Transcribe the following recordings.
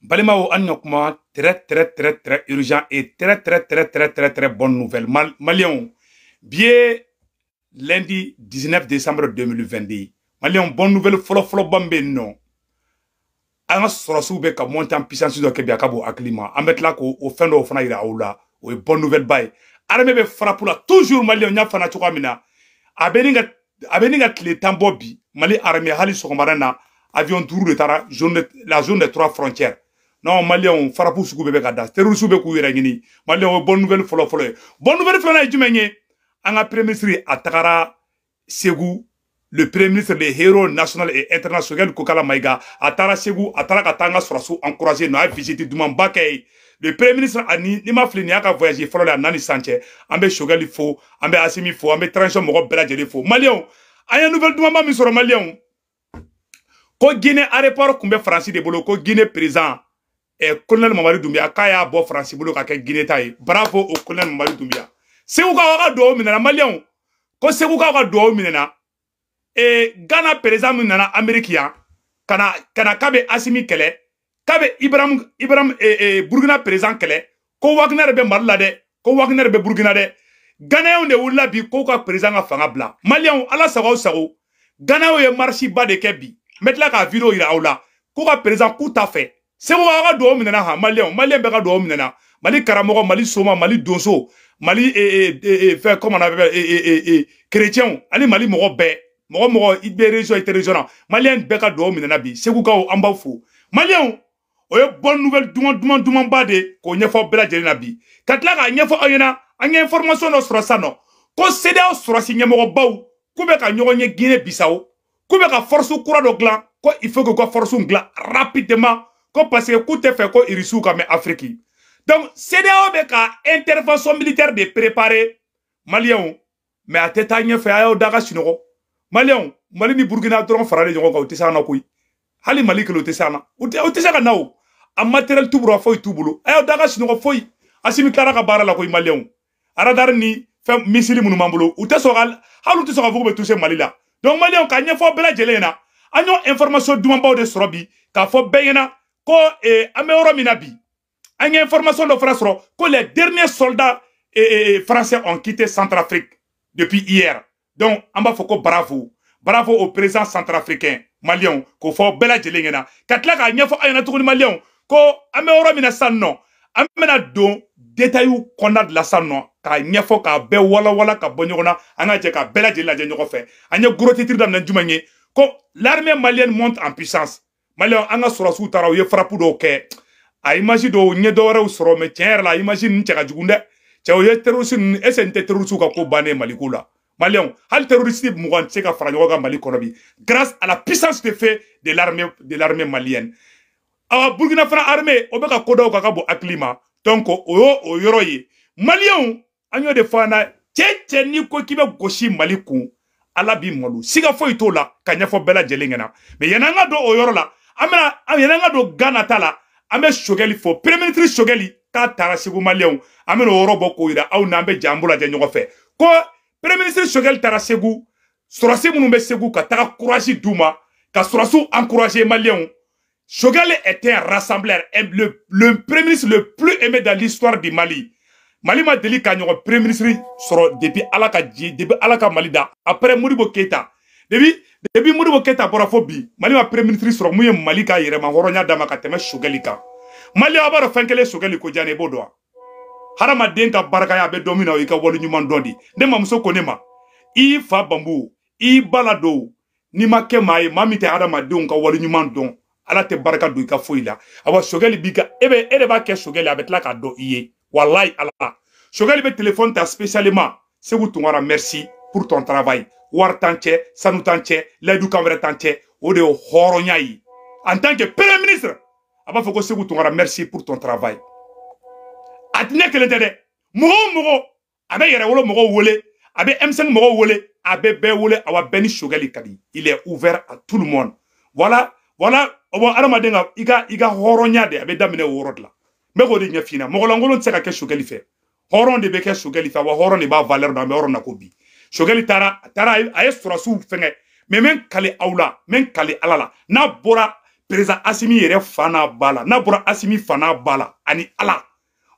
Balimao Annokma, très urgent et très bonne nouvelle. Malion, bien lundi 19 décembre 2022. Malion, bonne nouvelle, follow bambé non. An sɔrɔsiw bɛ ka monter en puissance dɔ kɛ bi a ka bon hakili ma an bɛ tila k'o fɛn dɔw fana yira aw la o ye bonne nouvelle ba ye armée bɛ frappe la toujours malien ɲa fana cogoya min na a bɛ ni ka tile 10 bɔ bi Mali armée hali sɔgɔmada na avion 5 de taara la zone des 3 frontières non malien frappe sugu bɛ ka da terroristes bɛ k'u yɛrɛ ɲini malien o ye bonne nouvelle fɔlɔ ye bonne nouvelle filanan ye jumɛn ye an ka premier ministre a tagara Ségou. Le premier ministre des héros national et international Kokala Maïga a tara Ségou a tara katanga surasu encouragé no a visité Dumamba kay le premier ministre a ni ma flini aka voyager folo la nani sanche ambe Chogali fo ambe Assimi fo ambe transition mo bela jeli fo Malien aya nouvelle Dumamba mi soro Malien ko Guinée aéroport kumbe France de bolo ko Guinée président et colonel Mamadi Doumbia kaya bo France bolo ka ke Guinée tay bravo au colonel Mamadi Doumbia Ségou ka waka do minana Malien ko Ségou ka waka do minana et Ghana président nana Amérique kana kabe Assimi kele kabe Ibrahim Burkina président kele ko Wagner be Mali la de ko Wagner be Burkina de Ghana de wula bi ko ka président ka fanga bla Malien ala sago Ghana ye marche ba de kebi metla ka vidéo ira awla ko ka président ku ta fait c'est mo ga do minana ha Malien be ga do minana Mali karamogo Mali soma Mali donso Mali fait comment on appelle chrétien ali Mali mo be Mogo ibe région et régional malien beka do minana bi Ségou ka o amba fo malien o ye bonne nouvelle duman ba de ko ñefo bela jelena bi katla ka ñefo ayena an information no sura sano ko CEDEAO sura si ñemogo baw ku be ka ñogo ñe Guinée Bissau ku be ka force kura do glan ko il faut que ko force glan rapidement ko parce que ku te fait ko irisu ka me Afrique donc CEDEAO be ka intervention militaire de préparer malien mais a teta ñefe ayo daga sinogo Malien, Mali ni Burkina dron farale jongo ka utisana koy. Hali Mali ke utisana. Utisaka nawo. A matériel tout bro foy tout bulu. Ayo daga sino foy. Asimi klara ka bara la koy Malien. Ara dar ni fem misili munu mambulo. Utesogal halu utesoga vugo be toucher Mali la. Donc Malien ka nyefo bela jelena. Anyo information dumamba de sorobi ka fo beyena ko ameoro minabi. Anya information de France ko les derniers soldats français ont quitté Centrafrique depuis hier. Donc, on va faire bravo. Bravo au président centrafricain, Malien, qu'on fait bella jelengena. Katla ka nyefo ayana tukuni Malien, ko ameoro mina sanno. Amena don détail qu'on a de la sanno. Ka nyefo ka be wala ka bonyona. Anga je ka bella jelena jenyo fait. Anya gros titre dans le jumanye. Ko l'armée malienne monte en puissance. Malien anga sura su tara ye frappe do ke. A imagine do nye do re usoro me tiens la imagine ncheka jugunde. Tchao ye terroriste SNT terroriste ka ko bané malikula. Malien, hal terroriste mougan tseka faranyoga Mali konobi grâce à la puissance de fait de l'armée malienne. Awa Burkina Faso armée obeka kodo ka bo aklima donc o yoroye Malien anyo de fana tche ni ko kibe goshi Mali ku ala bi malu siga fo ito la kanya fo bela jelengena mais yananga do o yoro la amena yananga do Ghana tala ame Chogali fo premier ministre Chogali ka tara Ségou Malien amena oro boko ira au nambe jambula je nyoko fe ko Premier ministre Chogali tara Ségou, Sorasi Mounoumbe Ségou, ka tara courage Douma, ka Sorasu encouragé Malien. Chogali était un rassembleur, le premier ministre le plus aimé dans l'histoire du Mali. Mali m'a déli ka nyoko premier ministre depuis Alaka Malida, après Modibo Keita. Depuis Modibo Keita Borafobi, Mali m'a premier ministre soro mouye Mali ka yere ma horonya dama ka teme Chogali ka. Mali abaro fenkele Chogali ko jane bodoa. Harama denka baraka ya be domina o ka wolu nyuman dondi ne mamuso konema I fa bambu I balado ni make mai mamite harama den ka wolu nyuman don ala te baraka do ka foila awa Chogali biga ebe ba ke Chogali abetla ka do iye wallahi ala Chogali be téléphone ta spécialement Ségou Tounkara merci pour ton travail war tanche sanu tanche laidu kamre tanche o de horonya yi en tant que premier ministre aba foko Ségou Tounkara merci pour ton travail atine kele tede mogo abe yere wolo mogo wole abe M5 mogo wole abe be wole awa beni Chogali kadi il est ouvert à tout le monde voilà obo aramadenga iga horonya de abe damine worodla mego de nyafina mogo langolo tseka ke Chogali fe horon de be ke Chogali fa wa horon de ba valeur na be horon na kobi Chogali tara ay surasu fenge mais men kale aula men kale alala na bora président Assimi yɛrɛ fana bala n'a bɔra Assimi fana bala ani ala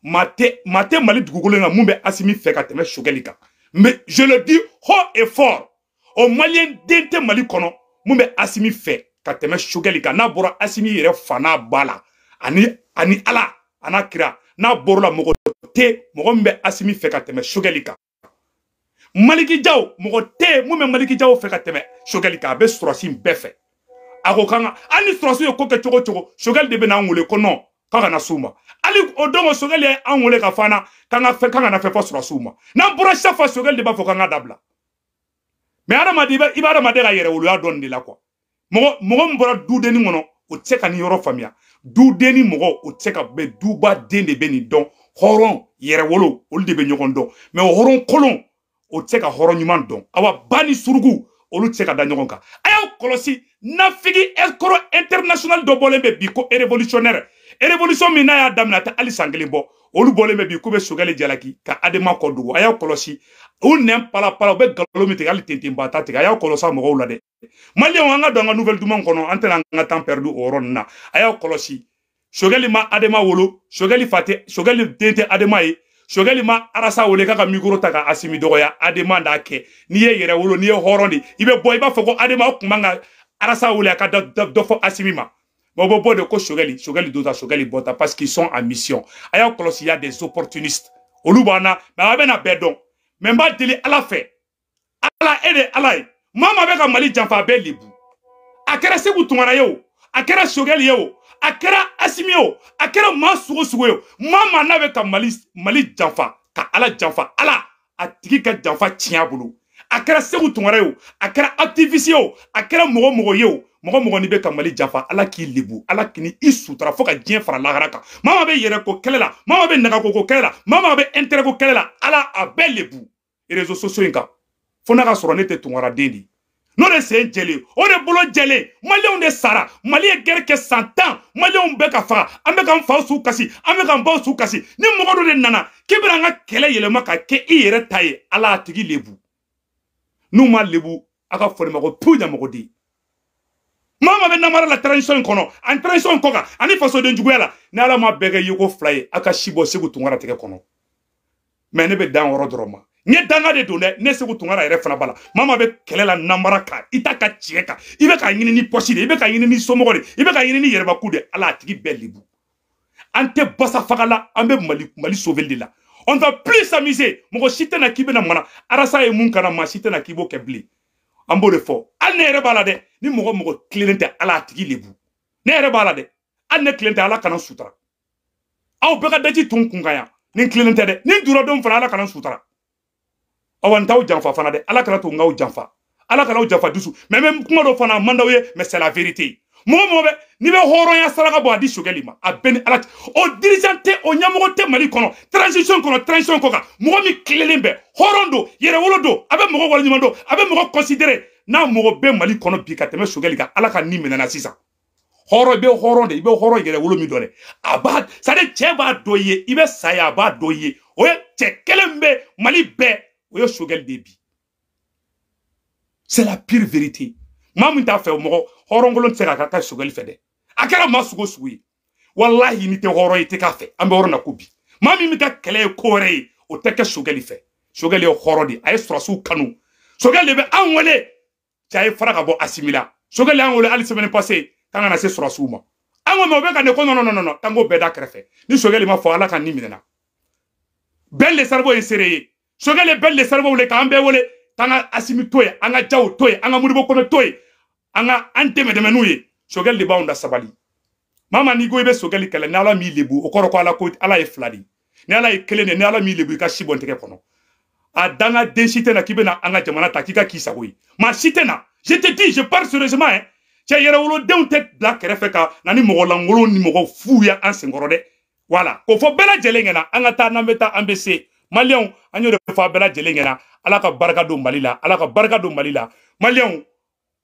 mate Mali dugukolo na mun bɛ Assimi fɛ ka tɛmɛ Choguel kan mais je le dis haut et fort au Malien den tɛ Mali kɔnɔ mun bɛ Assimi fɛ ka tɛmɛ Choguel kan n'a bɔra Assimi yɛrɛ fana bala ani ala ana kira n'a bɔra mɔgɔ tɛ mɔgɔ min bɛ Assimi fɛ ka tɛmɛ Choguel kan Maliki Jaw mɔgɔ tɛ mun bɛ Maliki Jaw fɛ ka tɛmɛ Choguel kan a bɛ sɔrɔsi bɛɛ fɛ a ko kan ani sɔrɔsi ye ko kɛ cogo cogo Choguel de bɛ n'an wele ko non k'a kana s'u ma ali o don o Choguel ye an wele ka fana kan ka na fɛ fɔ sɔrɔsiw ma n'an bɔra chaque fois Choguel de b'a fɔ k'an ka dabila mais adamaden i b'a adamaden ka yɛrɛwoloya dɔɔnin de la quoi mɔgɔ min bɔra dudenni kɔnɔ o tɛ se ka nin yɔrɔ faamuya dudenni mɔgɔ o tɛ se ka bɛn duba den de bɛ nin dɔn hɔrɔn yɛrɛwolo olu de bɛ ɲɔgɔn dɔn mais o hɔrɔn kolon o tɛ se ka hɔrɔn ɲuman dɔn awa ba ni suruku olu tɛ se ka da ɲɔgɔn kan a y'aw kɔlɔsi nafigi escroc international dɔ bɔlen bɛ bi ko révolutionnaire révolution min n'a y'a daminɛ a tɛ hali san kelen bɔ olu bɔlen bɛ bi k'u bɛ Choguel jalaki ka Adama kɔ dugu a y'aw kɔlɔsi u nɛn pala u bɛ nkalon min tigɛ hali tentenba ta tigɛ a y'aw kɔlɔsi mɔgɔw la dɛ Maliens an ka don an ka nouvelle duman kɔnɔ an tɛna an ka temps perdu o yɔrɔ ninnu na a y'aw kɔlɔsi Choguel ma Adama wolo Choguel den tɛ Adama ye Choguel ma Arasa wele k'a ka micro ta ka Assimi dɔgɔya Adama d'a kɛ n'i ye yɛrɛ wolo n'i ye hɔrɔn de i bɛ bɔ i b'a fɔ ko Adama o tun man ka Arasa wele a ka dɔ fɔ Assimi ma mais o bɛ bɔ de ko Choguel dota Choguel bɔta parce qu'ils sont en mission a y'aw kɔlɔsi il y a des opportunistes olu b'an na mais a bɛna bɛɛ dɔn mais n b'a deli Ala fɛ Ala e de Ala ye maa maa bɛ ka Mali janfa a bɛɛ lebu a kɛra Sékou Toumara ye o a kɛra Choguel ye o a kɛra Assimi o a kɛra maa sugu sugu ye o maa n'a bɛ ka Mali janfa ka Ala janfa Ala a tigi ka janfa tiɲɛ a bolo a kɛra Sékou Toumara ye o a kɛra activiste ye o a kɛra mɔgɔ ye o mɔgɔ n'i bɛ ka Mali janfa Ala k'i lebu Ala k'i sutura fo ka diɲɛ fara lahara kan maa bɛ yɛrɛ ko kɛlɛ la maa bɛ nagako ko kɛlɛ la maa bɛ intérêt ko kɛlɛ la Ala a bɛɛ lebu réseaux sociaux in kan fo n'a ka sɔrɔ ne tɛ Tunkara den de n'o de sen jɛlen o de bolo jɛlen Maliens de sara Mali ye guerre kɛ san 10 Maliens bɛɛ ka faga an bɛ k'an faw su kasi an bɛ k'an baw su kasi ni mɔgɔ dɔ de nana k'i bɛna an ka kɛlɛ yɛlɛma ka kɛ i yɛrɛ ta ye Ala a tigi lebu n'u ma lebu a ka fɔ ma ko tu ɲamɔgɔ den maa bɛ namara la transition in kɔnɔ an transition kɔ kan ani fasoden juguya la ni Ala ma bɛɛ kɛ yeko fila ye a ka si bɔ Sékou Toungara tigɛ kɔnɔ mais ne bɛ dan yɔrɔ dɔrɔn ma n ye danga de don dɛ ne Sékou Toungara yɛrɛ fana bala maa bɛ kɛlɛ la namara kan i ta ka tiɲɛ kan i bɛ ka ɲini ni poche de i bɛ ka ɲini ni somɔgɔ de i bɛ ka ɲini ni yɛrɛbakun de Ala a tigi bɛɛ lebu an tɛ basa faga la an bɛ Mali sauver de la on va plus s'amuser mɔgɔ si tɛ na k'i bɛna mana Arasa ye mun kana maa si tɛ na k'i b'o kɛ bilen an b'o de fɔ hali ne yɛrɛ b'a la dɛ ni mɔgɔ tilennen tɛ Ala a tigi lebu ne yɛrɛ b'a la dɛ hali ne tilen tɛ Ala kana sutura aw bɛɛ ka daji tun kun kan yan ni tilennen tɛ dɛ ni duradon fana Ala kana sutura aw an t'aw janfa fana dɛ Ala kana to n k'aw janfa Ala kana aw janfa dusu mais n bɛ kuma dɔ fana man d'aw ye mais c'est la vérité mɔgɔ bɛ n'i bɛ hɔrɔnya saraka bɔ a di Choguel ma a bɛɛ ni Ala o dirigeant tɛ o ɲɛmɔgɔ tɛ Mali kɔnɔ transition kɔ kan mɔgɔ min tilelen bɛ hɔrɔn don yɛrɛwolo don a bɛ mɔgɔ waleɲuman don a bɛ mɔgɔ considérer n'a mɔgɔ bɛ Mali kɔnɔ bi ka tɛmɛ Choguel kan Ala ka ni minɛna sisan hɔrɔn i bɛ hɔrɔn de i bɛ hɔrɔn yɛrɛwolo min dɔn dɛ a b'a c'est à dire cɛ b'a dɔ i ye i bɛ sa ye a b'a dɔ i ye o ye cɛ kelen bɛ Mali bɛɛ o ye Choguel de bi c'est la pure vérité maa min t'a fɛ mɔgɔ hɔrɔnkolon tɛ se ka taa Choguel fɛ dɛ a kɛra maa sugu sugu ye wallahi ni tɛ hɔrɔn ye i tɛ k'a fɛ an bɛ yɔrɔ na ko bi maa min bɛ ka kɛlɛ ye ko wɛrɛ ye o tɛ kɛ Choguel fɛ Choguel ye hɔrɔn de a ye sɔrɔsiw kanu Choguel de bɛ an wele cɛ a ye fara ka bɔ Assimi la Choguel y'an wele hali semaine passée k'an kana se sɔrɔsiw ma an ko mais o bɛ ka ne ko non k'an k'o bɛɛ da kɛrɛfɛ ni Choguel ma fɔ Ala ka ni minɛna bɛɛ le cerveau ye seere ye Choguel ye bɛɛ le cerveau wele k'an bɛɛ wele k'an ka Assimi to ye an ka Jaw to ye an ka Modibo Kone to ye an dɛmɛ n'u ye Choguel de b'anw da sabali maa n'i ko i bɛ Choguel kɛlɛ ni Ala m'i lebu o kɔrɔ ko Ala ye fila de ni Ala ye kelen de ni Ala m'i lebu i ka si bɔ n tɛgɛ kɔnɔ a danga den si tɛ na k'i bɛna an ka jamana ta k'i ka k'i sago ye maa si tɛ na je te dis je parle sérieusement hein cɛ yɛrɛwolodenw tɛ bila kɛrɛfɛ ka na ni mɔgɔ lankolon ni mɔgɔ fu ye an senkɔrɔ dɛ voilà k'o fɔ bɛɛ lajɛlen ɲɛna an ka taa n'an bɛ taa an bɛ se Maliens an y'o de fɔ a bɛɛ lajɛlen ɲɛna Ala ka barika don Mali la Ala ka barika don Mali la Maliens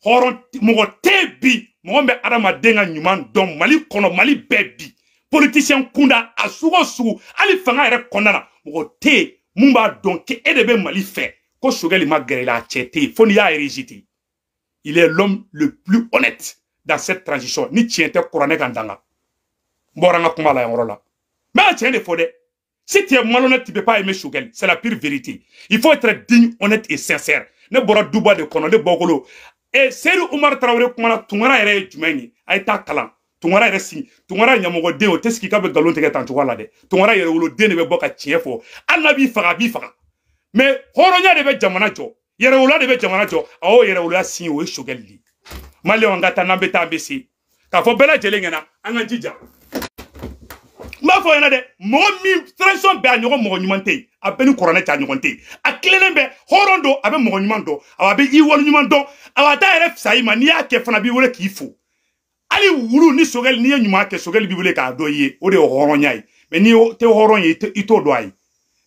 hɔrɔn mɔgɔ tɛ bi mɔgɔ bɛ adamaden ka ɲuman dɔn Mali kɔnɔ Mali bɛɛ bi politicien kunda a sugu sugu hali fanga yɛrɛ kɔnɔna na mɔgɔ tɛ mun b'a dɔn k'e de bɛ Mali fɛ ko Choguel ma gɛrɛ la a cɛ tɛ yen fo n'i y'a rejeté il est l'homme le plus honnête dans cette transition. Ni tiens te couronné gandanga. Moranga kumala yorola. Mais tiens des fodé. Si tu es malhonnête, tu ne peux pas aimer Choguel. C'est la pire vérité. Il faut être digne, honnête et sincère. Ne bora duba de kono, ne bogolo. Et Seydou Oumar Traoré kumana tungara ere jumeni. Aïta kalan. Tungara ere si. Tungara nyamogo deo. Teski kabe galon teke tantuwa de. Tungara ere ulo dene be boka tiefo. Anabi faga bi faga. Mais horonya de be jamana jo. Yere ulo de be jamana jo. Awo yere ulo si o Choguel li. Mali wangata nambeta ambesi. Ka fo bela jelengena anga jija. Ma fo yana de mo mi transition be anyogo mo nyumante abeni corona ta nyugonte aklelen be horondo abe mo nyumando abe iwol nyumando awata ere saima ni ake fana bi wole kifo ali wulu ni Choguel ni nyuma ke Choguel bi wole ka doye o de horonyai me ni te horonye ito do ai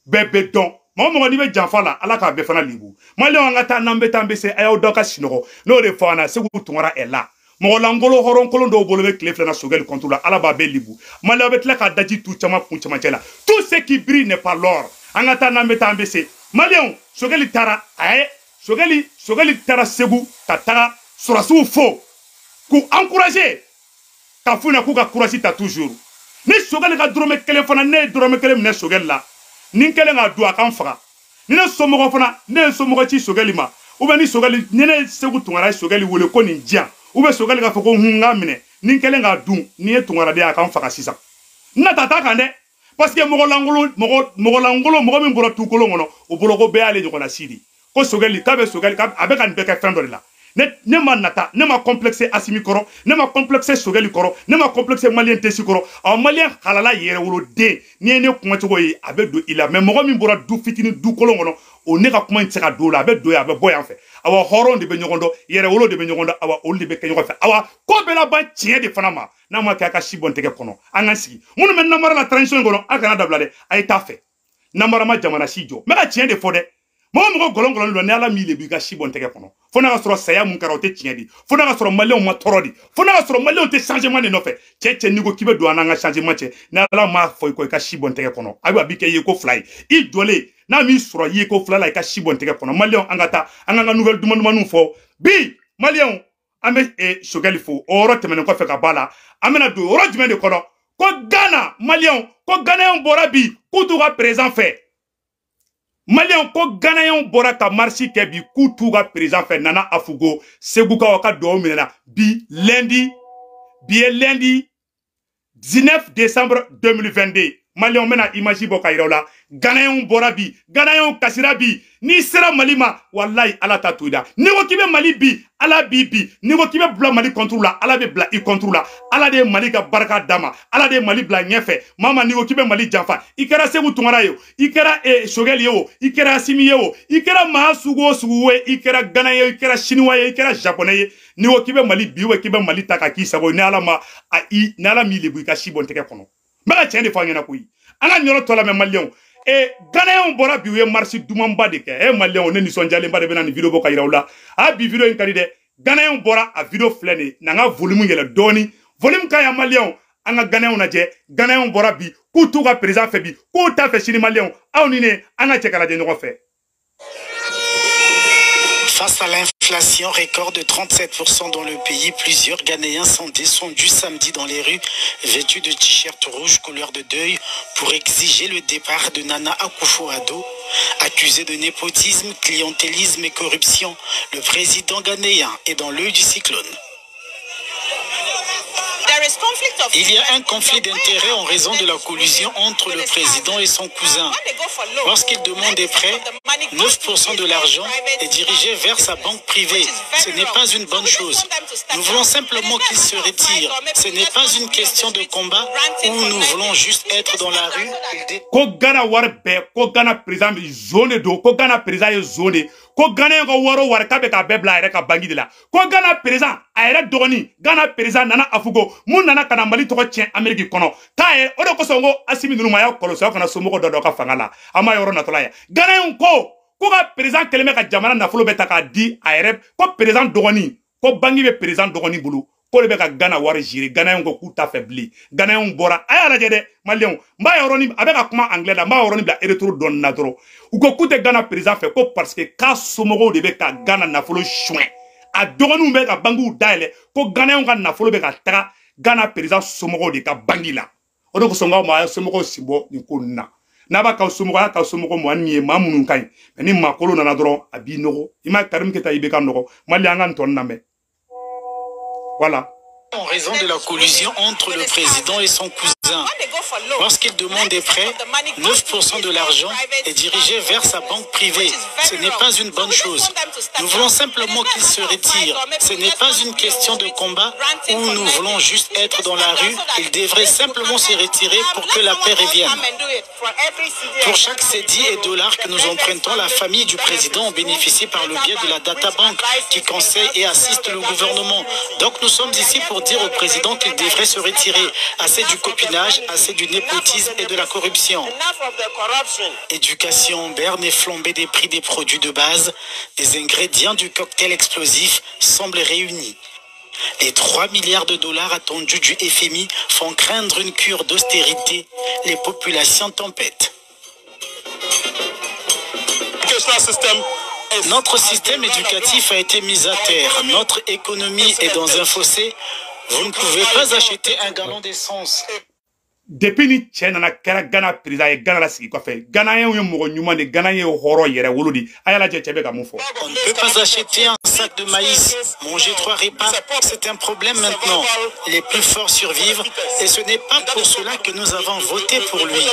bebe don mo ni be janfala ala ka be fana libu mali wangata nambe tambese ayo doka sinogo no de fana segu tungara ela Mogolangolo horon kolon do bolove klefle na Choguel contre la alaba belibu. Mali avec la kadaji tout chama pour chama chela. Tout ce qui brille n'est pas l'or. Angata na meta ambese. Malion Choguel tara ae Choguel tara sebu tatara surasu fo. Ku encourager. Ka funa ku ka courage ta toujours. Ni Choguel ka drome kele fana ne drome kele ne Choguel la. Ni kele nga dua kan faga. Ni ne somogo fana ne somogo chi Choguel ma. Ou ben ni Choguel ni ne sebu tungara Choguel wole ko ni dia. Ou bien Choguel ka foko hunga mine ni kelen nga dun ni etungara de aka mfaka sisa na tata kande parce que mogolangolo min bora tukolo ngono o bologo be ale jona sidi ko Choguel ka abe kan beka fendo la ne ma nata ne ma complexe asimi koro ne ma complexe Choguel koro ne ma complexe malien tesi koro a malien halala yere wolo de ni ne kuma chogo yi abe do ila mais mogo min bora du fitini du kolo ngono o ne ka kuma nteka do la abe do ya abe boy en fait awa horon de be nyogondo yere wolo de be nyogondo awa ol de be kenyo fa awa ko be la ban tie de fanama na ma ka shibon teke kono anga sigi munu men namara la transition gono aka na dablade ay ta fe namara ma jamana sijo me ka tie de fode mo golongolo lo ne ala mi le bi ka shibon teke kono fona ka soro saya mun karote tie di fona ka soro malon ma torodi fona ka soro malon te changement de no fe che nigo kibe do ananga changement che na ala ma fo ko ka shibon teke kono abi bi ke ye ko fly I dole na mi sura yi ko fla la ka shibon teke kono malion angata anga nouvelle demande fo bi malion ame Choguel fo oro temene ko fe ka bala amena do oro jime de kono ko Ghana malion ko Ghana on bora bi kutu ga présent fait malion ko Ghana on bora ka marchi ke bi kutu ga présent fait nana afugo seguka ka do minena bi lundi 19 décembre 2022 Malion mena imagi boka irola Ghanaian borabi Ghanaian kasirabi ni sera malima wallahi ala tatuida ni ko kibe mali bi ala bibi ni ko kibe bla mali contrôle ala be bla I contrôle ala de mali ka baraka dama ala de mali bla nyefe mama ni ko kibe mali janfa ikera sebu tungara yo ikera Choguel yo ikera Asimi yo ikera mahasugo suwe ikera Ghanaian ikera chinois ikera japonais ni ko kibe mali biwe kibe mali takaki sabo ni ala ma ai ni ala mi lebu ka shibon teke kono maka tiens de fanyana koyi ana nyoro tola me malion Ghanaian bora biwe marchi dumamba de ke malion ne ni sonjale mba de bena ni video boka irawla a bi video en kalide Ghanaian bora a video flene nanga volume yele doni volume ka ya malion anga Ghanaian na je Ghanaian bora bi ku tu ka président fe bi ku ta fe chini malion awni ne anga chekala de nyoko fe. Face à l'inflation record de 37% dans le pays, plusieurs Ghanéens sont descendus samedi dans les rues, vêtus de t-shirts rouges couleur de deuil, pour exiger le départ de Nana Akufo-Addo. Accusé de népotisme, clientélisme et corruption, le président ghanéen est dans l'œil du cyclone. Il y a un conflit d'intérêts en raison de la collusion entre le président et son cousin. Lorsqu'il demande des prêts, 9% de l'argent est dirigé vers sa banque privée. Ce n'est pas une bonne chose. Nous voulons simplement qu'il se retire. Ce n'est pas une question de combat où nous voulons juste être dans la rue. Ko Ghana warbe, ko Ghana président zone do, ko Ghana président zone, ko Ghana ko waro war ka be ka bebla ere ka bangi de la. Ko Ghana président ere doni, Ghana président nana afugo, mun nana kana mali to tien Amerique kono. Ka e o de ko songo Asimi nunu maya koloso kana somo ko do ka fangala. Ama yoro na tola ya. Ghana ko ka président keleme ka jamana na fulo beta ka di ere ko président doni, ko bangi be président doni bulu. Ko le be ka Ghana war jiri Ghana ko kuta faibli Ghana bora aya la jede malion mba yoroni avec ka kuma anglais da mba yoroni bla retour don na dro u ko kute Ghana président fait ko parce que ka somogo de be ka Ghana na folo chouin a dogonu be ka bangu daile ko Ghanaian ka nafolo be ka taga Ghana président somogo de ka bangi la o do ko songa ma somogo sibo ni ko na ba ka somogo mo an mi ma munun kan ni makolo na dron abi nogo ima Karim Keta ibe ka nogo mali anga ton na me voilà. En raison de la collusion entre le président et son cousin. Lorsqu'il demande des prêts, 9% de l'argent est dirigé vers sa banque privée. Ce n'est pas une bonne chose. Nous voulons simplement qu'il se retire. Ce n'est pas une question de combat où nous voulons juste être dans la rue. Il devrait simplement se retirer pour que la paix revienne. Pour chaque cédille et dollar que nous empruntons, la famille du président bénéficie par le biais de la databank qui conseille et assiste le gouvernement. Donc nous sommes ici pour dire au président qu'il devrait se retirer. Assez du copinage, assez du népotisme et de la corruption. Éducation, berne et flambée des prix des produits de base, les ingrédients du cocktail explosif semblent réunis. Les 3 milliards de dollars attendus du FMI font craindre une cure d'austérité. Les populations tempêtent. Notre système éducatif a été mis à terre. Notre économie est dans un fossé. Vous ne pouvez pas acheter un gallon d'essence. Depuis ni tchè nana kera Ghana président et Ghana la sigi kɔfɛ Ghanaiens ye mɔgɔ ɲuman de Ghanaiens ye hɔrɔn yɛrɛ wolo di a y'a lajɛ cɛ bɛ ka mun fɔ. On ne peut pas acheter un sac de maïs, manger 3 repas, c'est un problème maintenant. Les plus forts survivent et ce n'est pas pour cela que nous avons voté pour lui.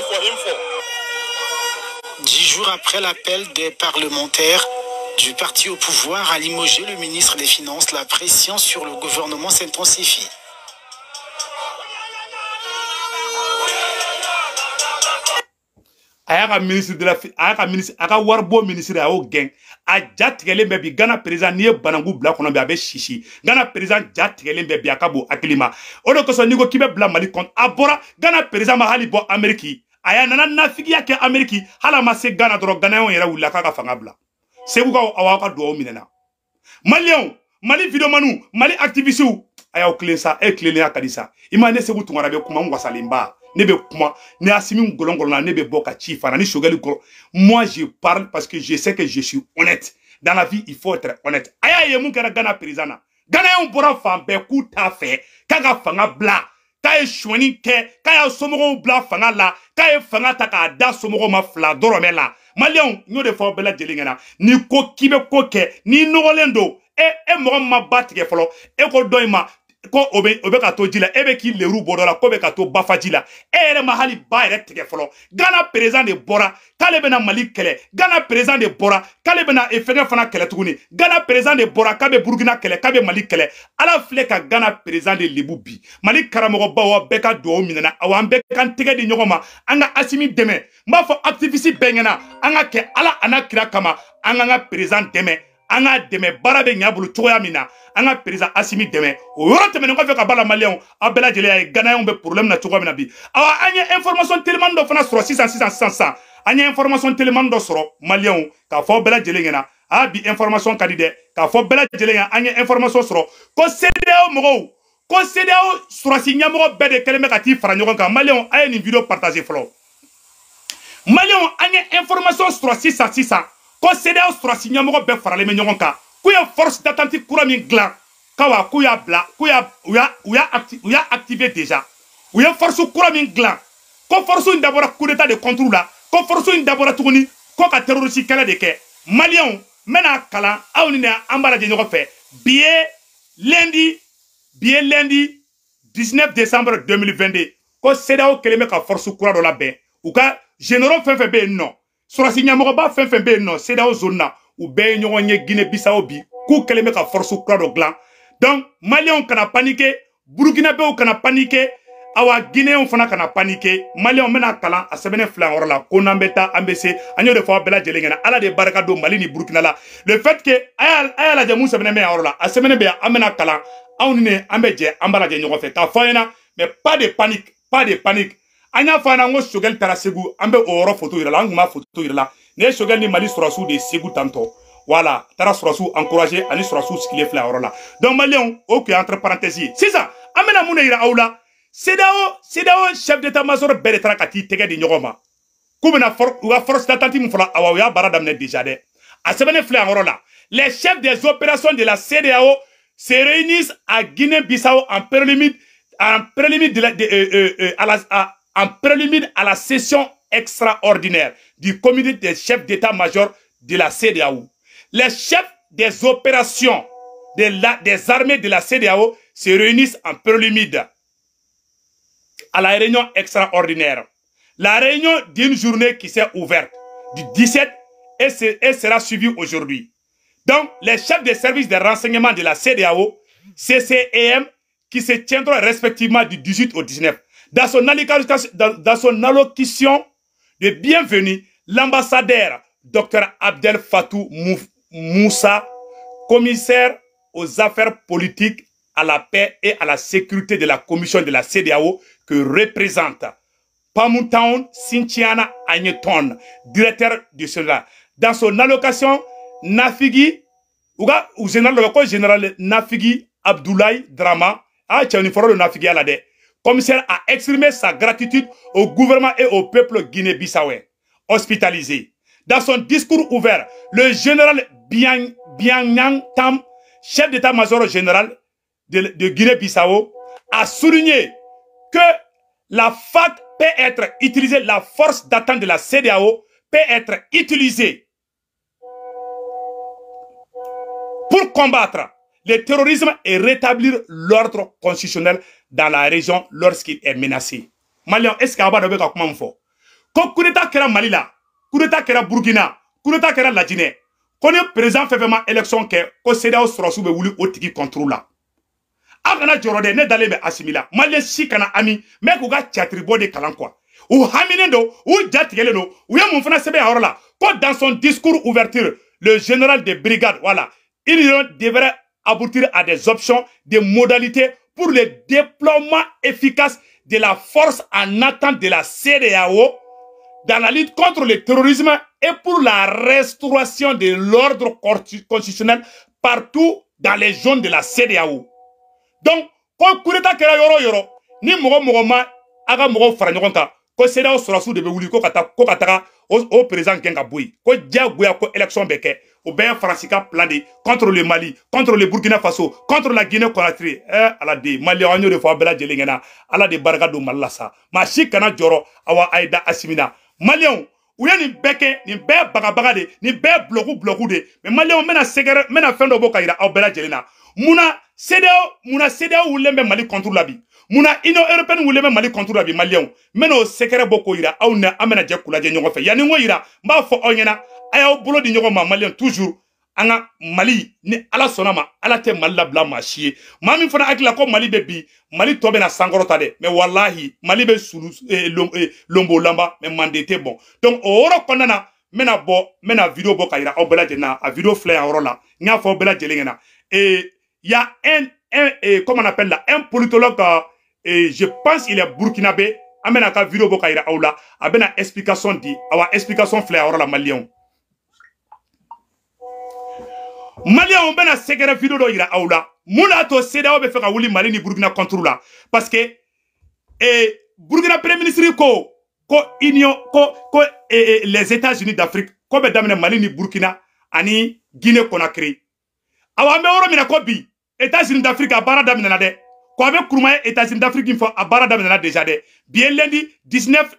10 jours après l'appel des parlementaires du parti au pouvoir à limoger le ministre des Finances, la pression sur le gouvernement s'intensifie. Aya ministre de la aya ministre aka warbo ministre a o gen a jatigelen bɛ bi Ghana président ni ye banangu bila kɔnɔ bi a bɛ sisi Ghana président jatigelen bɛ bi a ka bon akilima o de kosɔn n'i ko k'i bɛ bila Mali kɔnɔ a bɔra Ghana président ma hali bɔ Amérique a y'a nana nafigiya kɛ Amérique hala ma se Ghana dɔrɔn Ghanaiens yɛrɛ wulila k'a ka fanga bila Seku ka aw ka duwawu minɛna Maliens Mali videomanu Mali activistes a y'aw tilen sa e tilennenya ka di sa i ma ne Seku Tunkara bɛ kuma n wasalenba ne be kuma ne Assimi golongolona ne be boka ci fana ni Sogɛli golo moi je parle parce que je sais que je suis honnête dans la vie il faut être honnête aya ye mun kɛra Ghana président na Ghanaiens bɔra fan bɛɛ k'u t'a fɛ k'a ka fanga bila k'a ye suɲɛni kɛ k'a y'a somɔgɔw bila fanga la k'a ye fanga ta k'a da somɔgɔw ma 2 dɔrɔmɛ la Maliens n'o de fɔ bɛɛ lajɛlen ɲɛna ni ko k'i bɛ ko kɛ ni nɔgɔlen don e mɔgɔ min ma ba tigɛ fɔlɔ e ko dɔ in ma ko obe ka to ji la e be k'i leru bɔ dɔ la ko be ka to bafa ji la e yɛrɛ ma hali ba yɛrɛ tigɛ fɔlɔ Ghana président de bɔra k'ale bɛna Mali kɛlɛ Ghana président de bɔra k'ale bɛna fɛngɛ fana kɛlɛ tuguni Ghana président de bɔra k'a bɛ Burkina kɛlɛ k'a bɛ Mali kɛlɛ ala filɛ ka Ghana président de lebu bi Mali karamɔgɔbaw aw bɛɛ ka duwawu minɛna aw an bɛɛ k'an tɛgɛ di ɲɔgɔn ma an ka Assimi dɛmɛ n b'a fɔ activiste bɛɛ ɲɛna an ka kɛ ala ana kira kama an k'an ka président dɛmɛ an ka dɛmɛ baara bɛ ɲɛ bolo cogoya min na an ka président Assimi dɛmɛ o yɔrɔ tɛmɛnen kɔfɛ ka bala Maliens aw bɛɛ lajɛlen y'a ye Ghanaiens bɛ problème na cogoya min na bi awa an ye information téléman dɔ fana sɔrɔ sisan an ye information téléman dɔ sɔrɔ Maliens k'a fɔ bɛɛ lajɛlen ɲɛna a bi information ka di dɛ k'a fɔ bɛɛ lajɛlen ɲɛna an ye information sɔrɔ ko CEDEAO mɔgɔw ko CEDEAO surasi ɲɛmɔgɔ bɛɛ de kɛlen bɛ ka t'i fara ɲɔgɔn kan Maliens a ye nin video partager fɔlɔ Maliens an ye information sɔrɔ sisan ko CEDEAO surasi ɲɛmɔgɔ bɛɛ faralen bɛ ɲɔgɔn kan k'u ye force d'attente kura min dilan kawa k'u y'a bila u y'a activé déjà u ye force kura min dilan ko force in dabɔra coup d'état de contre la ko force in dabɔra tuguni ko ka terroriste kɛlɛ de kɛ Maliens n bɛna kalan aw ni ne an b'a lajɛ ɲɔgɔn fɛ bi ye lundi 19 décembre 2022 ko CEDEAO kɛlen bɛ ka force kura dɔ labɛn u ka généraux fɛn fɛn bɛ yen nɔ surasi ɲɛmɔgɔba fɛn fɛn bɛ yen nɔ CEDEAO zone na u bɛɛ ye ɲɔgɔn ye Guinée Bissau bi k'u kɛlen bɛ ka force kura dɔ dilan donc Maliens kana paniquer Burkinabéw kana paniquer awa Guinéens fana kana paniquer Maliens bɛna kalan a sɛbɛnnen filɛ yɔrɔ la ko n'an bɛ taa an bɛ se an y'o de fɔ aw bɛɛ lajɛlen ɲɛna ala de barika don Mali ni Burkina la le fait que a y'a lajɛ mun sɛbɛnnen bɛ yan yɔrɔ la a sɛbɛnnen bɛ yan an bɛna kalan anw ni ne an bɛ jɛ an b'a lajɛ ɲɔgɔn fɛ k'a fɔ an ɲɛna mais pas de panique an y'a fɔ an ɲɛna n ko Sogɛli taara Segu an bɛ o yɔrɔ photo yira la an tun b'a photo yira la ne ye Sogɛli ni Mali sɔrɔsiw de Segu tantɔ voilà taara sɔrɔsiw encouragé ani sɔrɔsiw sigilen filɛ yɔrɔ la donc Maliens o tun ye entre parenthèses ye sisan an bɛna mun de yira aw la CEDEAO chef d'état-major bɛɛ de taara ka t'i tɛgɛ di ɲɔgɔn ma k'u bɛna u ka force d'attente min fɔra awa u y'a baara daminɛ déjà dɛ a sɛbɛnnen filɛ yan yɔrɔ la les chefs des opérations de la CEDEAO se réunissent à Guinée-Bissau en prélude à la session extraordinaire du comité des chefs d'état-major de la CEDEAO. Les chefs des opérations des armées de la CEDEAO se réunissent en prélude à la réunion extraordinaire. La réunion d'une journée qui s'est ouverte du 17 et sera suivie aujourd'hui. Donc, les chefs des services de renseignement de la CEDEAO, CCEM, qui se tiendront respectivement du 18 au 19. Dans son allocution de bienvenue, l'ambassadeur Dr Abdel Fatou Moussa, commissaire aux affaires politiques, à la paix et à la sécurité de la commission de la CEDEAO que représente Pamoutown Sintiana Agneton, directeur du Sénat. Dans son allocation, Nafigi, ou général Nafigi Abdoulaye Drama, commissaire a exprimé sa gratitude au gouvernement et au peuple guinéen-bissauais, hospitalisé. Dans son discours ouvert, le général Bianyang Tam, chef d'état-major général de Guinée-Bissau, a souligné que la FAT peut être utilisée, la force d'attente de la CEDEAO peut être utilisée pour combattre le terrorisme et rétablir l'ordre constitutionnel dans la région lorsqu'il est menacé. Malion, est-ce qu'il y a un peu de comment faut? Quand coup d'état kera Mali là, coup d'état kera Burkina, coup d'état kera la Guinée, quand le président fait vraiment élection que CEDEAO sera sous le wouli au tiki contrôle là. Agana jorode ne d'aller me assimila. Malien si kana ami, mais kouga tchatribo de kalankwa. Ou haminendo, ou jatigeleno, ou ya mon frère sebe là. Quand dans son discours ouverture, le général de brigade, voilà, il devrait aboutir à des options, des modalités pour le déploiement efficace de la force en attente de la CEDEAO dans la lutte contre le terrorisme et pour la restauration de l'ordre constitutionnel partout dans les zones de la CEDEAO. Donc, quand Koureta Kera Yoro, ni Mogoma, Aga Mogo Franyoka, ko CEDEAO sera sous de Beouli, ko Kataka, au président Genga Boui, ko Diagouya, ko élection Beke, au Béa Francica plané contre le Mali, contre le Burkina Faso, contre la Guinée-Conakry, à la de Maliano de Fabela Jelingena, à la de Bargado Malassa, Machikana Joro, Awa Aida Asimina, Malion. Ou y'a ni beke, ni bé bagabagade, ni bé bloku de. Mais Malion mena segere, mena fendo boka ira au bela jelena. Muna CEDEAO ou lembe Mali contre la bi. Muna Union européenne ou lembe Mali contre la bi Malion. Meno sekere boko ira au ne amena jekula je nyongo fe. Yani ngo ira, mba fo onyena, aya au bolo di nyongo ma Malion toujours. Anga Mali ni ala sonama ala te Mali la bla ma chie. Mami fana akila ko Mali bebi Mali tobe na sangorota de mais wallahi Mali be sulu lombo lamba mais mandete bon. Donc oro konana mena vidéo bo kayira o bela jena a vidéo flare oro la nya fo bela jelengena et il y a comment on appelle là un politologue et je pense il est burkinabé amena ka vidéo bo kayira aula abena explication di awa explication flare oro la malien. Malien on bena segere vidéo do ira aula muna to CEDEAO be feka wuli Mali ni Burkina contre là parce que Burkina premier ministre ko union ko les États-Unis d'Afrique ko be damene Mali ni Burkina ani Guinée Conakry awa me oro mina ko bi États-Unis d'Afrique a bara damene na de ko avec Kouroumaye États-Unis d'Afrique info a bara damene na déjà de bien lundi 19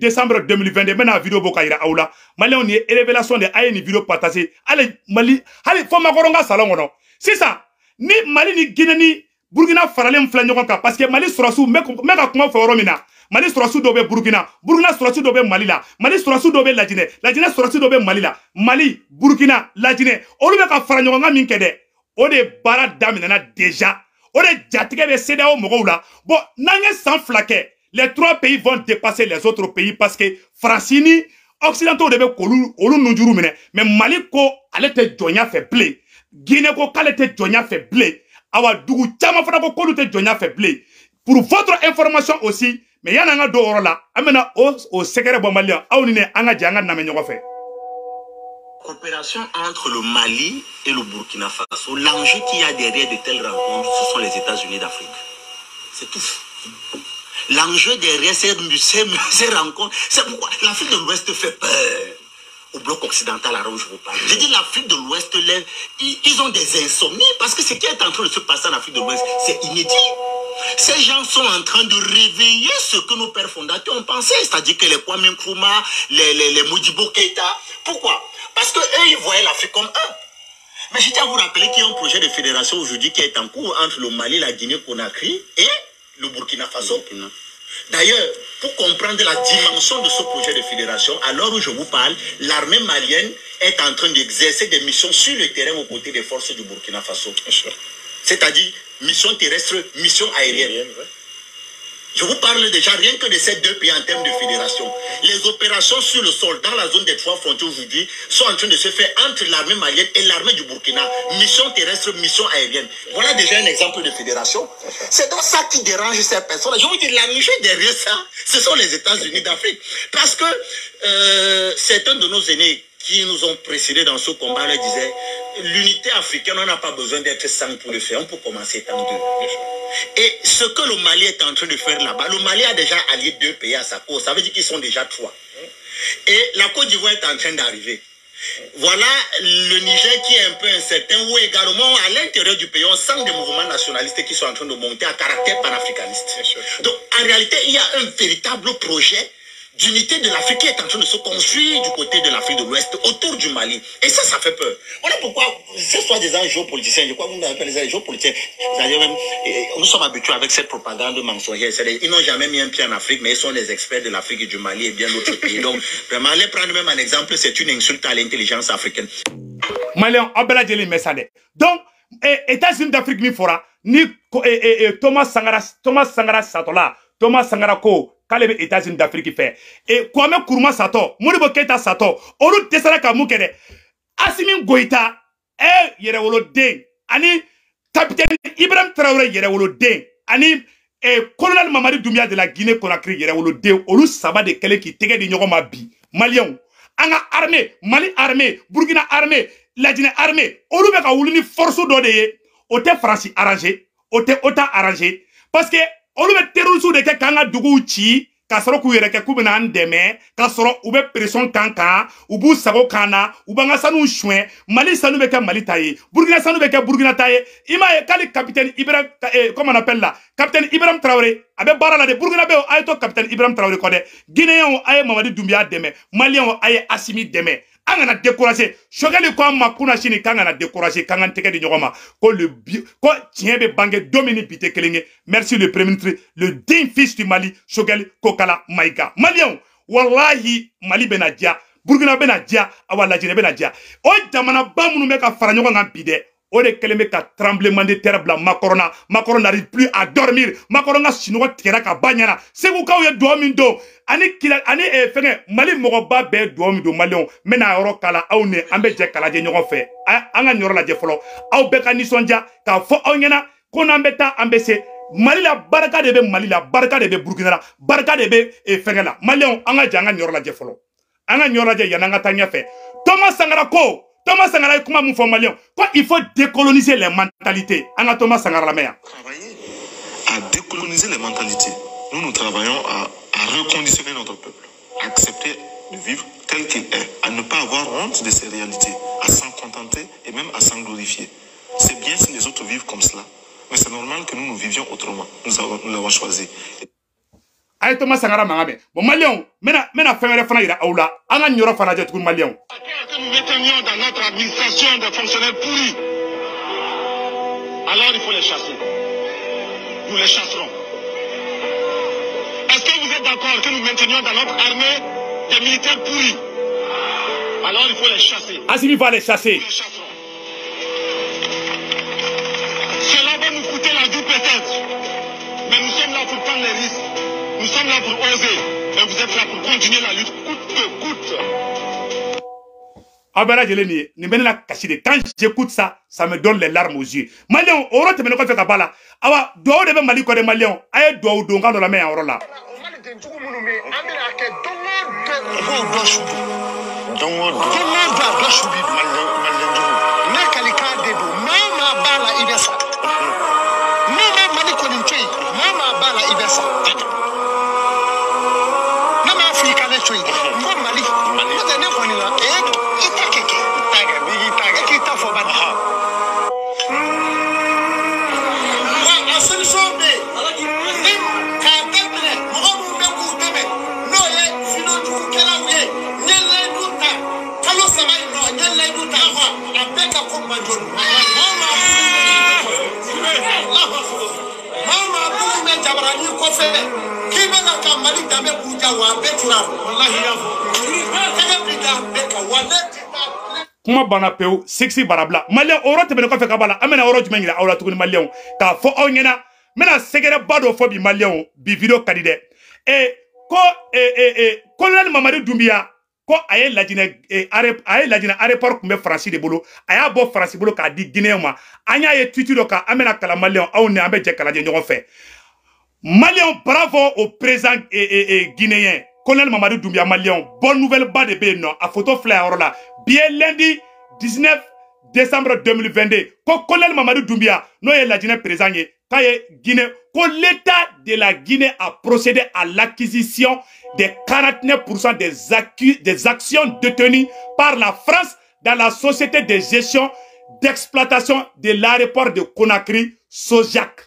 décembre 2022 mena vidéo boka ira aula Mali on est révélation de ay ni vidéo partagée allez Mali allez faut makoronga salon non c'est ça ni Mali ni Guinée ni Burkina faralem flanyon ka parce que Mali sera sous meka kuma fo romina Mali sera sous dobe Burkina sera sous dobe Mali la Mali sera sous dobe la Guinée sera sous dobe Mali la Mali Burkina la Guinée olu be ka faranyon nga min kede o de bara damina déjà o de jatige be CEDEAO mogo la bon nanye sans flaquer les trois pays vont dépasser les autres pays parce que Francini occidentaux de be kolu olu nunjuru mine mais Mali ko ale te jonya fait blé Guinée ko kale te jonya fait blé awa dugu chama fana ko kolu te jonya fait blé pour votre information aussi mais yana nga do oro la amena au secret bo malien awni anga janga na me nyoko fait coopération entre le Mali et le Burkina Faso. L'enjeu qu'il y a derrière de telles rencontres, ce sont les États-Unis d'Afrique. C'est tout. L'enjeu derrière ces rencontres, c'est pourquoi l'Afrique de l'Ouest fait peur au bloc occidental à où je vous parle. Je dis l'Afrique de l'Ouest, ils ont des insomnies parce que ce qui est en train de se passer en Afrique de l'Ouest, c'est inédit. Ces gens sont en train de réveiller ce que nos pères fondateurs ont pensé, c'est-à-dire que les Kwame Nkrumah, les Modibo Keïta. Pourquoi? Parce qu'eux, ils voyaient l'Afrique comme un. Mais je tiens à vous rappeler qu'il y a un projet de fédération aujourd'hui qui est en cours entre le Mali, la Guinée-Conakry et le Burkina Faso. D'ailleurs, pour comprendre la dimension de ce projet de fédération, à l'heure où je vous parle, l'armée malienne est en train d'exercer des missions sur le terrain aux côtés des forces du Burkina Faso. C'est-à-dire mission terrestre, mission aérienne. Je vous parle déjà rien que de ces deux pays en termes de fédération. Les opérations sur le sol dans la zone des trois frontières aujourd'hui sont en train de se faire entre l'armée malienne et l'armée du Burkina. Mission terrestre, mission aérienne. Voilà déjà un exemple de fédération. C'est donc ça qui dérange ces personnes. Je vous dis, la niche derrière ça, ce sont les États-Unis d'Afrique. Parce que certains de nos aînés qui nous ont précédés dans ce combat leur disaient, l'unité africaine, on n'a pas besoin d'être 5 pour le faire, on peut commencer étant 2. Et ce que le Mali est en train de faire là-bas, le Mali a déjà allié 2 pays à sa cause, ça veut dire qu'ils sont déjà 3. Et la Côte d'Ivoire est en train d'arriver. Voilà le Niger qui est un peu incertain, où également à l'intérieur du pays, on sent des mouvements nationalistes qui sont en train de monter à caractère panafricaniste. Donc en réalité, il y a un véritable projet d'unité de l'Afrique qui est en train de se construire du côté de l'Afrique de l'Ouest, autour du Mali. Et ça fait peur. Voilà pourquoi, ce soit des géopoliticiens, je crois que vous appelez les géopoliticiens, nous sommes habitués avec cette propagande mensongère. Ils n'ont jamais mis un pied en Afrique, mais ils sont les experts de l'Afrique et du Mali et bien d'autres pays. Donc, vraiment, les prendre même un exemple, c'est une insulte à l'intelligence africaine. Malien, Abela Djeli Messade. Donc, États-Unis d'Afrique, mi fora, ni Thomas Sangara Satola, Thomas Sangara Ko, Kalebe États-Unis d'Afrique fait. Et Kwame Nkrumah Sato, Modibo Keïta Sato, Olu Tesara Kamukede, Assimi Goïta, Yerewolo Den, Ani, Capitaine Ibrahim Traoré Yerewolo Den, Ani, Colonel Mamadi Doumbia de la Guinée-Conakry Yerewolo Den, Olu Saba de Kele qui tege di Nyogoma Bi, Malien, Anga armée, Mali armée, Burkina armée, la Guinée armée, Olu Beka Wulini force d'Odeye, Ote Franci arrangé, Ote Ota arrangé, parce que olu be terroristes de ke kanga dugu ci ka soro ku yere ke ku bena ndeme ka soro u be pression kanka u bu sago kana u banga sanu chouin Mali sanu be ke Mali taye Burkina sanu be ke Burkina taye ima e kali capitaine Ibrahim comment on appelle là capitaine Ibrahim Traoré abe barala de Burkina be ay to capitaine Ibrahim Traoré ko de Guinéen ay Mamadi Doumbia deme Malien ay Assimi deme angana décourager chogali ko makuna chini kangana décourager kangan teke di nyogoma ko le ko tienbe bangé Dominique Bité Kelenge. Merci le premier ministre le digne fils du Mali chogali Kokala Maïga Malien wallahi Mali benadia Burkina benadia awala Guinée benadia o jamana bamunu me ka faranyo ngam bide o de keleme ka tremblement de terre blanc Macron n'arrive plus à dormir Macron nga chinois tera ka banyana segu ka ye do min do ani kila ani fenge Mali mogo ba be do min do Malion mena yoro kala aw ne ambe je kala je nyogo fe anga nyoro la je folo aw be ka nisonja ka fo aw nyana ko na mbeta ambese Mali la baraka de be Mali la baraka de be Burkina la baraka de be fenge la Malion anga janga nyoro la je folo anga nyoro la je yananga tanya fe Thomas Sangara ko Thomas Sangara est comment mon Malien. Quoi, il faut décoloniser les mentalités. Anga Thomas Sangara la mer. Travailler à décoloniser les mentalités. Nous travaillons à reconditionner notre peuple, à accepter de vivre tel qu'il est, à ne pas avoir honte de ses réalités, à s'en contenter et même à s'en glorifier. C'est bien si les autres vivent comme cela, mais c'est normal que nous vivions autrement. Nous l'avons choisi. Aye Thomas Sangara Mangame. Bon Malien, mena fengere fana ira aula. Anga nyoro fana jet kun Malien. Que nous mettions dans notre administration des fonctionnaires pourris. Alors il faut les chasser. Nous les chasserons. Est-ce que vous êtes d'accord que nous maintenions dans notre armée des militaires pourris? Alors il faut les chasser. Assimi va les chasser. Nous les chasserons. Cela va nous coûter la vie peut-être. Mais nous sommes là pour prendre les risques. Nous sommes là pour oser. Et vous êtes là pour continuer la lutte coûte que coûte. Abela Djeleni, ni benela kashide. Quand j'écoute ça, ça me donne les larmes aux yeux. Malien, oro te menoko fe kabala. Awa do de be Mali ko de Malien. Aye do donga do la main oro la. Mali Kuma bana peu sexy barabla malien oro te beneko fe kabala amena oro jumengira awla tukuni malien ka fo onyena mena segere bado fo bi malien bi video kadide e ko colonel Mamadou Doumbia ko aye lajine aéroport kumbe France de bolo aya bo France bolo ka di Guinée ma anya ye twitter ka amena kala malien aw ne ambe je kala je ñogo fe malien bravo au président guinéen colonel Mamadou Doumbia malien bonne nouvelle bas de B non a photo flyer là bien lundi 19 décembre 2022 ko colonel Mamadou Doumbia no ye lajine président ye kaye Guinée ko l'état de la Guinée a procédé à l'acquisition des 49% des actions détenues par la France dans la société de gestion d'exploitation de l'aéroport de Conakry, Sojac,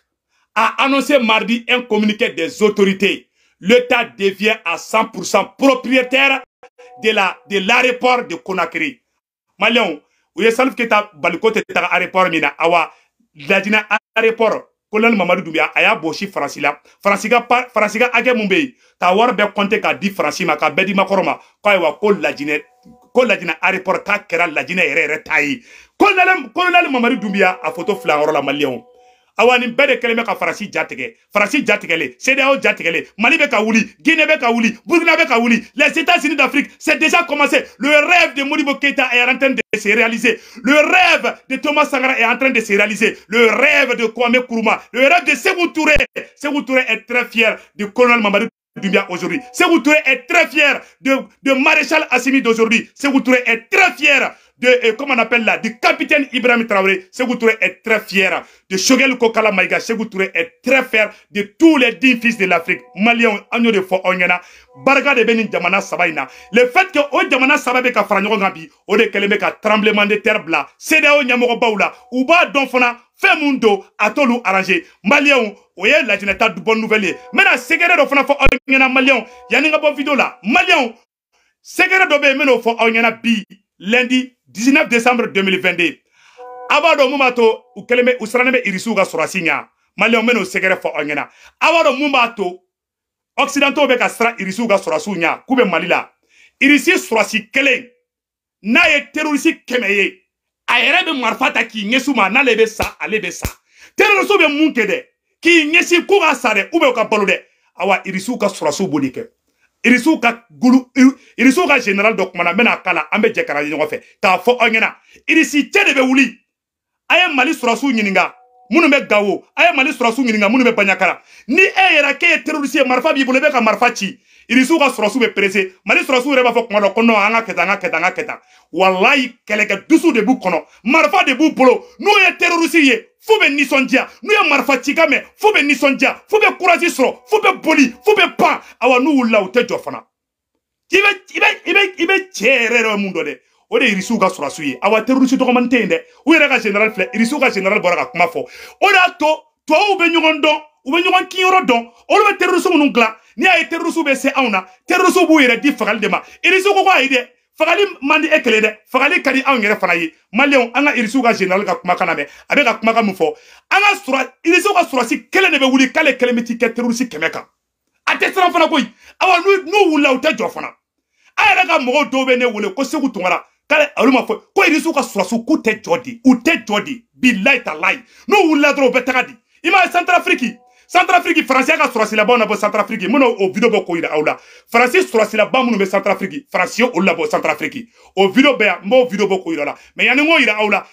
a annoncé mardi un communiqué des autorités. L'État devient à 100% propriétaire de l'aéroport de Conakry. Malion, où est salve que ta balikote ta aéroport mina awa ladina aéroport colonel Mamadou Doumbia aya boshi Francila Franciga age mumbe ta war be compter ka di Francima ka bedi makoroma ko aywa ko ladina aéroport ka kera ladina ere tayi colonel Mamadou Doumbia a photo flangoro la Malion awani bede keleme ka Franci jatigele CEDEAO jatigele Mali be ka wuli Guinée be ka wuli Burkina be ka wuli les États-Unis d'Afrique c'est déjà commencé le rêve de Modibo Keïta est en train de se réaliser le rêve de Thomas Sankara est en train de se réaliser le rêve de Kwame Nkrumah le rêve de Sékou Touré est très fier du colonel Mamadou Doumbia aujourd'hui Sékou Touré est très fier de Maréchal Assimi d'aujourd'hui Sékou Touré est très fier de, comment on appelle là, du capitaine Ibrahim Traoré. Sékou Touré est très fier de Shogel Kokala Maïga. Sékou Touré est très fier de tous les 10 fils de l'Afrique. Maliens, agneau de fo onyana, barga de Benin Djamana Sabaina. Le fait que o Djamana Sababe ka franyo gambi, o de keleme ka tremblement de terre bla, CEDEAO nyamoro baoula, uba donfona, fait mundo, atolu arrangé. Maliens, oye la geneta du bonne nouvelle. Mena segere do fona fo onyana Maliens, yaninga bon vidéo là. Maliens, segere do be meno fo onyana bi. Lundi 19 décembre 2022. Abado mumato ukeleme usraneme irisu ga sorasinya. Malion meno segere fo onyena. Abado mumato occidentaux be ka sra irisu ga sorasunya kube malila. Irisi sorasi kele na ye terroriste kemeye. Ayere be marfata ki ngesuma na lebe sa alebe sa. Terroriste be munkede ki ngesi ku ga sare ube ka balude. Awa irisu ga sorasu bodike. Irisu ka général dokumana mena kala ambe jekara ñogo fe ka fo onyena irisi tede be wuli aye Mali surasu ñininga munu be gawo aye Mali surasu ñininga munu be banyakara ni yera ke terroriste marfa bi bole be ka marfa ci irisu ka surasu be pressé Mali surasu reba fo kono kono anga keta wallahi keleke dusu de bu kono marfa de bu polo no ye terroriste ye Foube nisondia, nous y marfa tigame, foube nisondia, foube courage sro, foube boli, foube pan, awa nous la ou te jofana. Ibe tcherere mundo de. Ode irisu ga sura suyi, awa terroriste to komantende, ou ira ga général fle, irisu ga général boraga kuma fo. Oda to ube nyogon don, ube nyogon kinyoro don, olu terroriste mun ngla, ni ay terroriste be se auna, terroriste bu ira di fagal de ma. Irisu ko ide. Fagali mandi ekele de fagali kadi an yere fana yi Malion anga irisu ga général ga kuma kana me abe ga kuma ka mufo anga sura irisu ga sura si kele ne be wuli kale kele miti ke terroriste kemeka ate sran fana koy awa nu wula uta jofana ayere ga mogo dobe ne wule ko Sékou Touré kale aluma fo ko irisu ga sura su ku te jodi u te jodi billahi tallahi nu wula dro be tagadi ima Centrafrique français ka surasi la ba na bo Centrafrique mono o video bo ko ira aula français surasi la ba mono be Centrafrique français o la bo Centrafrique o video be mo video bo ko ira la mais yani ngo ira aula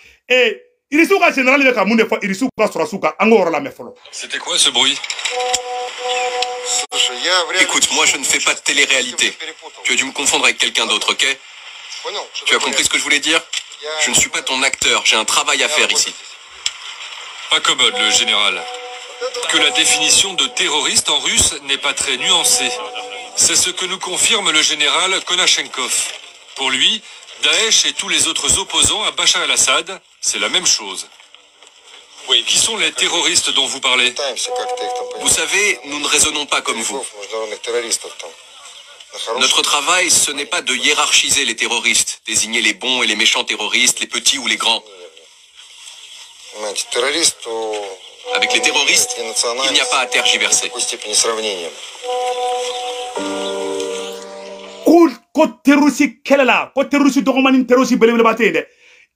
irisu ka général be ka munde fo irisu ka surasuka angoro la me folo. C'était quoi ce bruit? Écoute, moi je ne fais pas de télé-réalité. Tu as dû me confondre avec quelqu'un d'autre, ok? Tu as compris ce que je voulais dire? Je ne suis pas ton acteur, j'ai un travail à faire ici. Pas commode le général. Que la définition de terroriste en russe n'est pas très nuancée. C'est ce que nous confirme le général Konashenkov. Pour lui, Daesh et tous les autres opposants à Bachar el-Assad, c'est la même chose. Oui, qui sont les terroristes dont vous parlez? Vous savez, nous ne raisonnons pas comme vous. Notre travail, ce n'est pas de hiérarchiser les terroristes, désigner les bons et les méchants terroristes, les petits ou les grands. Avec les terroristes, il n'y a pas à tergiverser. ko terroriste kɛlɛ la ko terroriste dɔgɔmanin terroriste belebeleba tɛ yen dɛ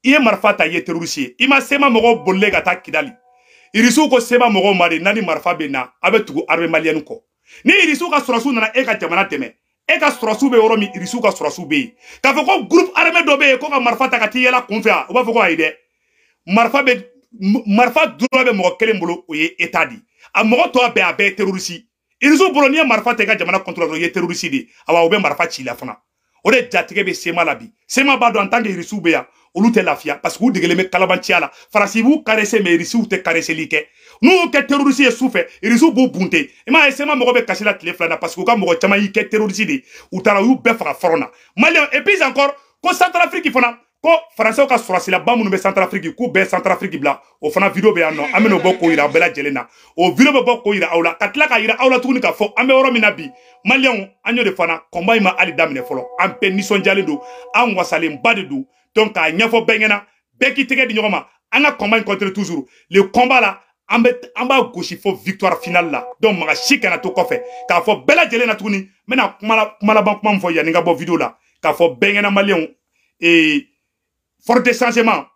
i ye marifa ta i ye terroriste ye i ma sema mɔgɔw bolilen ka taa Kidali irisiw ko sema mɔgɔw ma de nani marifa bɛ na a bɛ tugu armée malienne kɔ ni irisiw ka sɔrɔsiw nana e ka jamana dɛmɛ e ka sɔrɔsiw bɛ yɔrɔ min irisiw ka sɔrɔsiw bɛ yen k'a fɔ ko groupe armé dɔ bɛ yen ko ka marifa ta ka t'i yɛlɛ kun fɛ yan u b'a fɔ ko ayi dɛ marifa dɔrɔn bɛ mɔgɔ kelen bolo o ye état di a mɔgɔ tɔ bɛɛ a bɛɛ ye terroriste irisiw bolo n'i ye marifa ta i ka jamana contrôle dɔrɔn i ye terroriste de awa o bɛ marifa ci la fana o de jatigɛ bɛ sema la bi sema b'a dɔn en tant que irisiw bɛ yan olu tɛ lafiya parce que u degelen bɛ kalabanciya la farasi b'u caressé mais irisiw tɛ caresseli kɛ n'u y'u kɛ terroriste ye su fɛ irisiw b'u bunte i m'a ye sema mɔgɔ bɛ kasi la tile fila na parce que u ka mɔgɔ caman y'i kɛ terroriste de u taara u y'u bɛɛ faga front na malien et puis encore ko Centrafrique fana ko français ka sɔrɔsilaba minnu bɛ Centrafrique k'u bɛɛ Centrafrique bila o fana video bɛ yan nɔ an bɛn'o bɔ k'o yira a bɛɛ lajɛlen na o video bɛ bɔ k'o yira aw la ka tila ka yira aw la tuguni k'a fɔ an bɛ yɔrɔ min na bi malien an y'o de fana combat in ma hali daminɛ fɔlɔ an bɛɛ nisɔndiyalen don an wasalenba de don donc k'a ɲɛfɔ bɛɛ ɲɛna bɛɛ k'i tɛgɛ di ɲɔgɔn ma an ka combat in continue toujours le combat la an b'a gosi fo victoire finale la donc maga si kana to kɔfɛ k'a fɔ bɛɛ lajɛlen na tuguni n bɛna kuma laban kuma min fɔ yanni n ka bɔ video la k'a fɔ bɛɛ ɲɛna malien fort de changement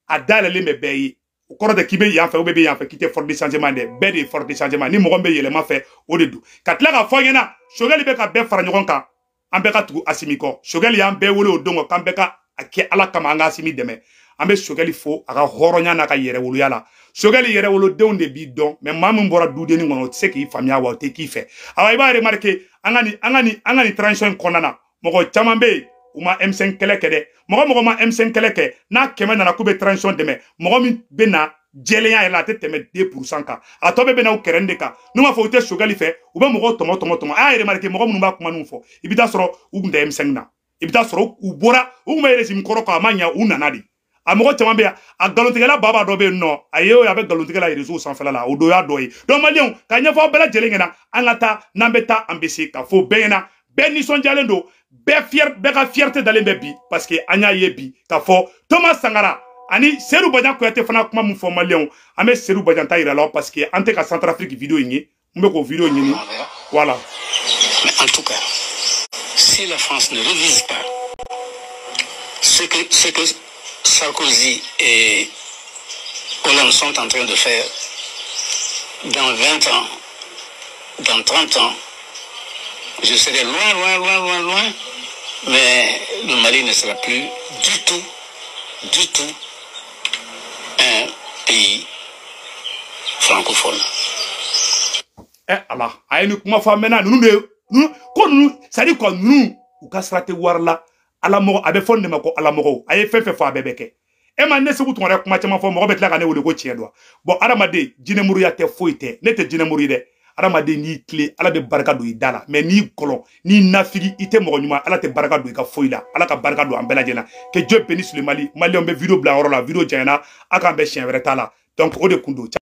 a dayɛlɛlen bɛ bɛɛ ye o kɔrɔ tɛ k'i bɛ yan fɛ ou bɛ yan fɛ k'i tɛ fort de changement dɛ bɛɛ de ye fort de changement ni mɔgɔ min bɛ yɛlɛma fɛ o de don ka tila k'a fɔ ɲɛna Choguel bɛ ka bɛɛ fara ɲɔgɔn kan an bɛɛ ka tugu Asimi kɔ Choguel y'an bɛɛ wele o don k'an bɛɛ ka a kɛ Ala kama an ka Asimi dɛmɛ an bɛ Choguel fo a ka hɔrɔnya n'a ka yɛrɛwoloya la Choguel yɛrɛwolodenw de b'i dɔn mais maa min bɔra dudenni kɔnɔ o tɛ se k'i faamuya wa o tɛ k'i fɛ awa i b'a remarquer an ka nin transition in kɔnɔna na mɔgɔ caman bɛ yen u ma M5 kɛlɛ kɛ dɛ mɔgɔ ma M5 kɛlɛ kɛ n'a kɛmɛ nana k'u bɛ transition dɛmɛ mɔgɔ min bɛ na jɛlenya yɛrɛ la a tɛ tɛmɛ 2% kan a tɔ bɛ na u kɛrɛn de kan n'u m'a fɔ u tɛ Choguel fɛ u bɛ mɔgɔw tɔmɔ a y'a remarquer mɔgɔ minnu b'a kuma ninnu fɔ i bɛ taa sɔrɔ u tun tɛ M5 na i bɛ taa sɔrɔ u bɔra u tun bɛ régime kɔrɔ kan a ma ɲɛ u nana de a mɔgɔ caman bɛ yan a nkalontigɛla baba dɔ bɛ yen nɔ a ye a bɛ nkalontigɛla réseau sanfɛla la o dɔ y'a dɔ ye donc maliyɛnw ka ɲɛfɔ aw bɛɛ lajɛlen ɲɛna an ka taa n'an bɛ taa an bɛ se ka fɔ bɛɛ ɲɛna bɛɛ nisɔndiyalen don bɛɛ ka fierté dalen bɛ bi parce que an y'a ye bi ka fɔ Thomas Sankara ani Serou Badian Kuyate fana kuma min fɔ maliyɛnw an bɛ Serou Badian ta yira la parce que an tɛ ka Centrafrique video in ye n bɛ k'o video ɲini voilà. Mais en tout cas, si la France ne révise pas ce que Sarkozy et Hollande sont en train de faire dans 20 ans, dans 30 ans, je serai loin, mais le Mali ne sera plus du tout un pays francophone. Eh Allah, ayi ni kuma fɔ maintenant nous c'est-à-dire quoi nous u ka sira tɛ wari la ala mɔgɔ a bɛ fɔ nin de ma ko ala mɔgɔw a ye fɛn fɛn fɔ a bɛɛ bɛ kɛ e ma ne segu tun wɛrɛ kuma caman fɔ mɔgɔ bɛ tila ka ne wele ko tiɲɛ don bon adamaden jinɛmuruya tɛ foyi tɛ ne tɛ jinɛmuru ye dɛ adamaden n'i tile ala bɛ barika don i da la mais n'i kɔlɔn n'i nafigi i tɛ mɔgɔ ɲuman ala tɛ barika don i ka foyi la ala ka barika don an bɛɛ lajɛlen que Dieu bénisse le Mali maliyɛnw bɛ video bila yɔrɔ la video janyana a k'an bɛ siɲɛ wɛrɛ t'a la donc o de kun don